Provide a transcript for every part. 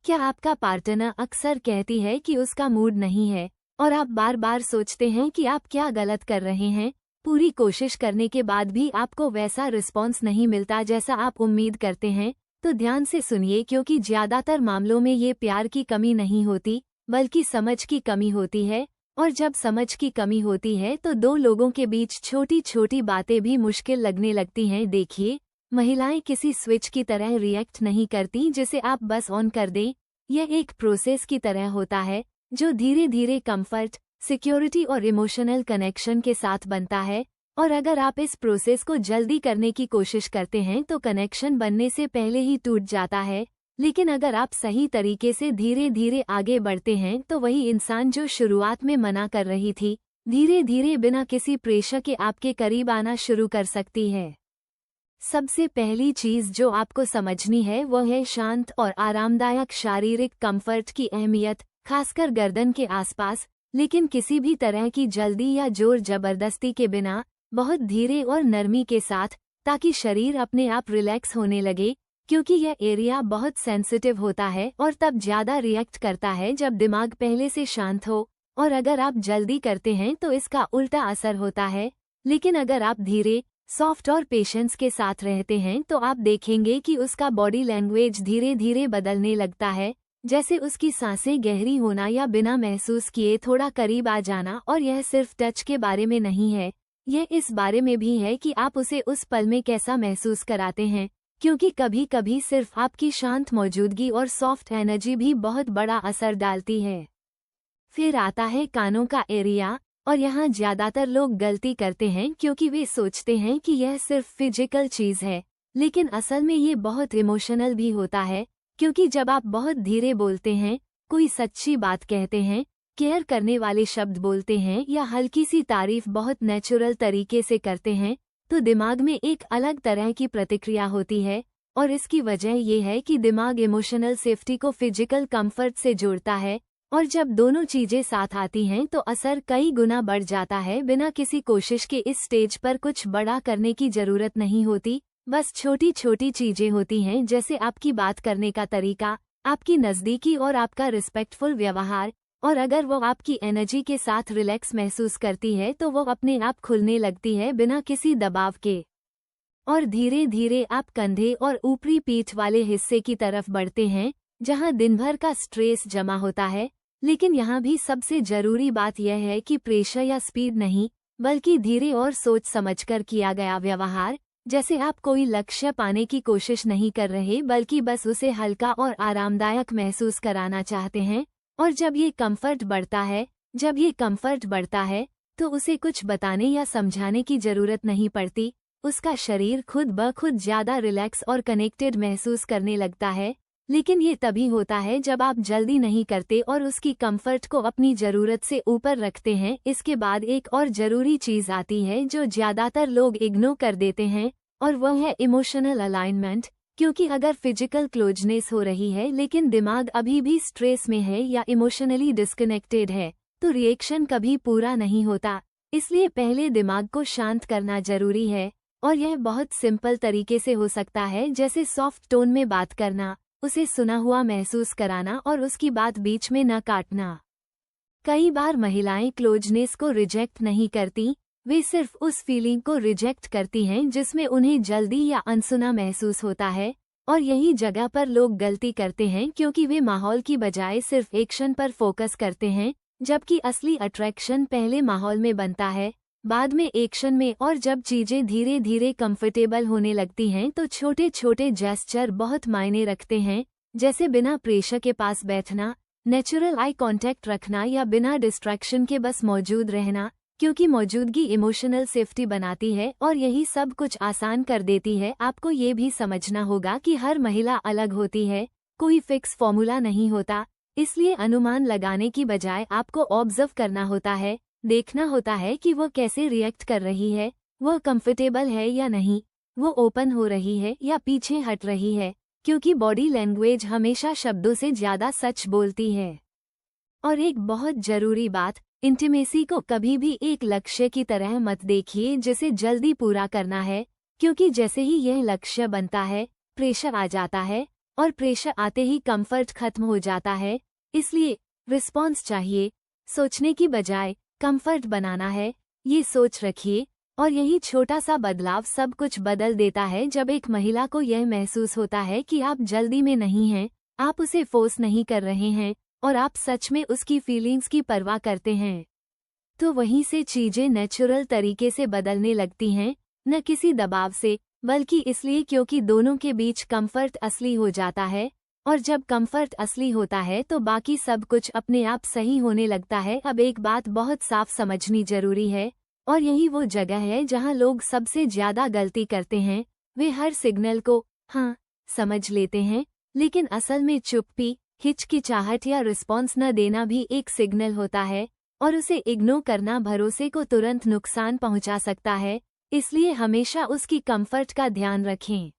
क्या आपका पार्टनर अक्सर कहती है कि उसका मूड नहीं है और आप बार बार सोचते हैं कि आप क्या गलत कर रहे हैं? पूरी कोशिश करने के बाद भी आपको वैसा रिस्पॉन्स नहीं मिलता जैसा आप उम्मीद करते हैं? तो ध्यान से सुनिए, क्योंकि ज्यादातर मामलों में ये प्यार की कमी नहीं होती बल्कि समझ की कमी होती है। और जब समझ की कमी होती है तो दो लोगों के बीच छोटी छोटी बातें भी मुश्किल लगने लगती हैं। देखिए, महिलाएं किसी स्विच की तरह रिएक्ट नहीं करती जिसे आप बस ऑन कर दें। यह एक प्रोसेस की तरह होता है जो धीरे धीरे कंफर्ट, सिक्योरिटी और इमोशनल कनेक्शन के साथ बनता है। और अगर आप इस प्रोसेस को जल्दी करने की कोशिश करते हैं तो कनेक्शन बनने से पहले ही टूट जाता है। लेकिन अगर आप सही तरीके से धीरे धीरे आगे बढ़ते हैं तो वही इंसान जो शुरुआत में मना कर रही थी, धीरे धीरे बिना किसी प्रेशर के आपके करीब आना शुरू कर सकती है। सबसे पहली चीज जो आपको समझनी है वो है शांत और आरामदायक शारीरिक कंफर्ट की अहमियत, खासकर गर्दन के आसपास, लेकिन किसी भी तरह की जल्दी या जोर जबरदस्ती के बिना, बहुत धीरे और नरमी के साथ, ताकि शरीर अपने आप रिलैक्स होने लगे। क्योंकि यह एरिया बहुत सेंसिटिव होता है और तब ज्यादा रिएक्ट करता है जब दिमाग पहले से शांत हो। और अगर आप जल्दी करते हैं तो इसका उल्टा असर होता है। लेकिन अगर आप धीरे, सॉफ्ट और पेशेंस के साथ रहते हैं तो आप देखेंगे कि उसका बॉडी लैंग्वेज धीरे धीरे बदलने लगता है, जैसे उसकी सांसें गहरी होना या बिना महसूस किए थोड़ा करीब आ जाना। और यह सिर्फ टच के बारे में नहीं है, यह इस बारे में भी है कि आप उसे उस पल में कैसा महसूस कराते हैं। क्योंकि कभी कभी सिर्फ आपकी शांत मौजूदगी और सॉफ्ट एनर्जी भी बहुत बड़ा असर डालती है। फिर आता है कानों का एरिया, और यहाँ ज्यादातर लोग गलती करते हैं क्योंकि वे सोचते हैं कि यह सिर्फ फिजिकल चीज है, लेकिन असल में ये बहुत इमोशनल भी होता है। क्योंकि जब आप बहुत धीरे बोलते हैं, कोई सच्ची बात कहते हैं, केयर करने वाले शब्द बोलते हैं या हल्की सी तारीफ बहुत नेचुरल तरीके से करते हैं, तो दिमाग में एक अलग तरह की प्रतिक्रिया होती है। और इसकी वजह ये है कि दिमाग इमोशनल सेफ्टी को फिजिकल कंफर्ट से जोड़ता है। और जब दोनों चीजें साथ आती हैं तो असर कई गुना बढ़ जाता है। बिना किसी कोशिश के इस स्टेज पर कुछ बड़ा करने की जरूरत नहीं होती, बस छोटी छोटी चीजें होती हैं, जैसे आपकी बात करने का तरीका, आपकी नजदीकी और आपका रिस्पेक्टफुल व्यवहार। और अगर वो आपकी एनर्जी के साथ रिलैक्स महसूस करती है तो वो अपने आप खुलने लगती है बिना किसी दबाव के। और धीरे धीरे आप कंधे और ऊपरी पीठ वाले हिस्से की तरफ बढ़ते हैं, जहां दिन भर का स्ट्रेस जमा होता है। लेकिन यहाँ भी सबसे जरूरी बात यह है कि प्रेशर या स्पीड नहीं, बल्कि धीरे और सोच समझकर किया गया व्यवहार। जैसे आप कोई लक्ष्य पाने की कोशिश नहीं कर रहे, बल्कि बस उसे हल्का और आरामदायक महसूस कराना चाहते हैं। और जब ये कंफर्ट बढ़ता है तो उसे कुछ बताने या समझाने की जरूरत नहीं पड़ती। उसका शरीर खुद ब खुद ज्यादा रिलैक्स और कनेक्टेड महसूस करने लगता है। लेकिन ये तभी होता है जब आप जल्दी नहीं करते और उसकी कंफर्ट को अपनी जरूरत से ऊपर रखते हैं। इसके बाद एक और जरूरी चीज आती है जो ज्यादातर लोग इग्नोर कर देते हैं, और वह है इमोशनल अलाइनमेंट। क्योंकि अगर फिजिकल क्लोजनेस हो रही है लेकिन दिमाग अभी भी स्ट्रेस में है या इमोशनली डिस्कनेक्टेड है, तो रिएक्शन कभी पूरा नहीं होता। इसलिए पहले दिमाग को शांत करना जरूरी है। और यह बहुत सिंपल तरीके से हो सकता है, जैसे सॉफ्ट टोन में बात करना, उसे सुना हुआ महसूस कराना और उसकी बात बीच में न काटना। कई बार महिलाएं क्लोजनेस को रिजेक्ट नहीं करती, वे सिर्फ उस फीलिंग को रिजेक्ट करती हैं जिसमें उन्हें जल्दी या अनसुना महसूस होता है। और यही जगह पर लोग गलती करते हैं, क्योंकि वे माहौल की बजाय सिर्फ एक्शन पर फोकस करते हैं, जबकि असली अट्रैक्शन पहले माहौल में बनता है, बाद में एक्शन में। और जब चीजें धीरे धीरे कंफर्टेबल होने लगती हैं तो छोटे छोटे जेस्चर बहुत मायने रखते हैं, जैसे बिना प्रेशर के पास बैठना, नेचुरल आई कांटेक्ट रखना या बिना डिस्ट्रैक्शन के बस मौजूद रहना। क्योंकि मौजूदगी इमोशनल सेफ्टी बनाती है और यही सब कुछ आसान कर देती है। आपको ये भी समझना होगा कि हर महिला अलग होती है, कोई फिक्स फॉर्मूला नहीं होता। इसलिए अनुमान लगाने की बजाय आपको ऑब्जर्व करना होता है, देखना होता है कि वो कैसे रिएक्ट कर रही है, वो कंफर्टेबल है या नहीं, वो ओपन हो रही है या पीछे हट रही है। क्योंकि बॉडी लैंग्वेज हमेशा शब्दों से ज्यादा सच बोलती है। और एक बहुत जरूरी बात, इंटीमेसी को कभी भी एक लक्ष्य की तरह मत देखिए जिसे जल्दी पूरा करना है। क्योंकि जैसे ही यह लक्ष्य बनता है, प्रेशर आ जाता है और प्रेशर आते ही कंफर्ट खत्म हो जाता है। इसलिए रिस्पॉन्स चाहिए, सोचने की बजाय कंफर्ट बनाना है, ये सोच रखिए। और यही छोटा सा बदलाव सब कुछ बदल देता है। जब एक महिला को यह महसूस होता है कि आप जल्दी में नहीं हैं, आप उसे फोर्स नहीं कर रहे हैं और आप सच में उसकी फीलिंग्स की परवाह करते हैं, तो वहीं से चीजें नेचुरल तरीके से बदलने लगती हैं, न किसी दबाव से, बल्कि इसलिए क्योंकि दोनों के बीच कंफर्ट असली हो जाता है। और जब कंफर्ट असली होता है तो बाकी सब कुछ अपने आप सही होने लगता है। अब एक बात बहुत साफ समझनी जरूरी है, और यही वो जगह है जहां लोग सबसे ज्यादा गलती करते हैं। वे हर सिग्नल को हाँ समझ लेते हैं, लेकिन असल में चुप्पी, हिचकिचाहट या रिस्पॉन्स न देना भी एक सिग्नल होता है, और उसे इग्नोर करना भरोसे को तुरंत नुकसान पहुंचा सकता है। इसलिए हमेशा उसकी कंफर्ट का ध्यान रखें।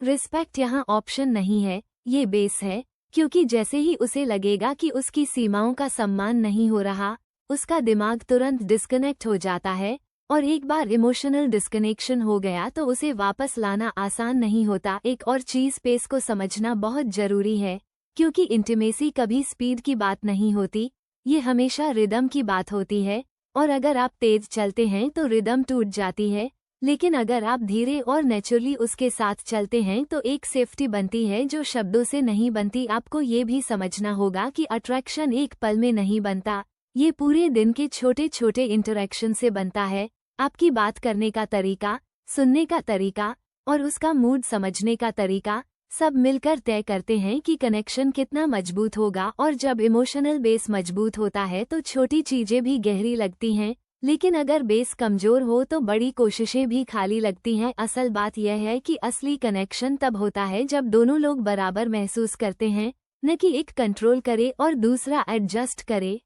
रिस्पेक्ट यहाँ ऑप्शन नहीं है, ये बेस है, क्योंकि जैसे ही उसे लगेगा कि उसकी सीमाओं का सम्मान नहीं हो रहा, उसका दिमाग तुरंत डिस्कनेक्ट हो जाता है। और एक बार इमोशनल डिस्कनेक्शन हो गया तो उसे वापस लाना आसान नहीं होता। एक और चीज स्पेस को समझना बहुत जरूरी है, क्योंकि इंटीमेसी कभी स्पीड की बात नहीं होती, ये हमेशा रिदम की बात होती है। और अगर आप तेज चलते हैं तो रिदम टूट जाती है, लेकिन अगर आप धीरे और नेचुरली उसके साथ चलते हैं तो एक सेफ्टी बनती है जो शब्दों से नहीं बनती। आपको ये भी समझना होगा कि अट्रैक्शन एक पल में नहीं बनता, ये पूरे दिन के छोटे छोटे इंटरेक्शन से बनता है। आपकी बात करने का तरीका, सुनने का तरीका और उसका मूड समझने का तरीका सब मिलकर तय करते हैं कि कनेक्शन कितना मजबूत होगा। और जब इमोशनल बेस मजबूत होता है तो छोटी चीजें भी गहरी लगती हैं, लेकिन अगर बेस कमजोर हो तो बड़ी कोशिशें भी खाली लगती हैं। असल बात यह है कि असली कनेक्शन तब होता है जब दोनों लोग बराबर महसूस करते हैं, न कि एक कंट्रोल करे और दूसरा एडजस्ट करे।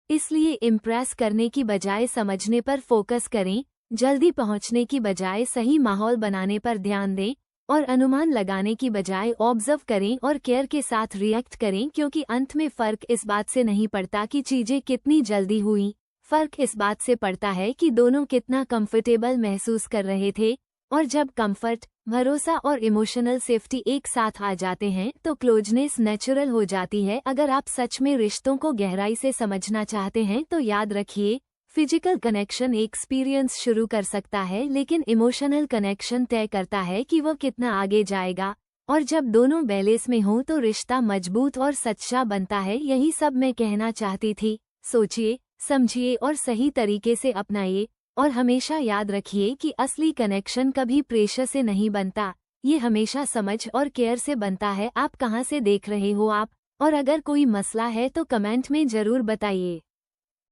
इसलिए इम्प्रेस करने की बजाय समझने पर फोकस करें, जल्दी पहुंचने की बजाय सही माहौल बनाने पर ध्यान दें, और अनुमान लगाने की बजाय ऑब्जर्व करें और केयर के साथ रिएक्ट करें। क्योंकि अंत में फर्क इस बात से नहीं पड़ता कि चीजें कितनी जल्दी हुई, फर्क इस बात से पड़ता है कि दोनों कितना कंफर्टेबल महसूस कर रहे थे। और जब कंफर्ट, भरोसा और इमोशनल सेफ्टी एक साथ आ जाते हैं तो क्लोजनेस नेचुरल हो जाती है। अगर आप सच में रिश्तों को गहराई से समझना चाहते हैं तो याद रखिए, फिजिकल कनेक्शन एक्सपीरियंस शुरू कर सकता है, लेकिन इमोशनल कनेक्शन तय करता है कि वो कितना आगे जाएगा। और जब दोनों बैलेंस में हों तो रिश्ता मजबूत और सच्चा बनता है। यही सब मैं कहना चाहती थी। सोचिए, समझिए और सही तरीके से अपनाइए, और हमेशा याद रखिए कि असली कनेक्शन कभी प्रेशर से नहीं बनता, ये हमेशा समझ और केयर से बनता है। आप कहाँ से देख रहे हो और अगर कोई मसला है तो कमेंट में जरूर बताइए।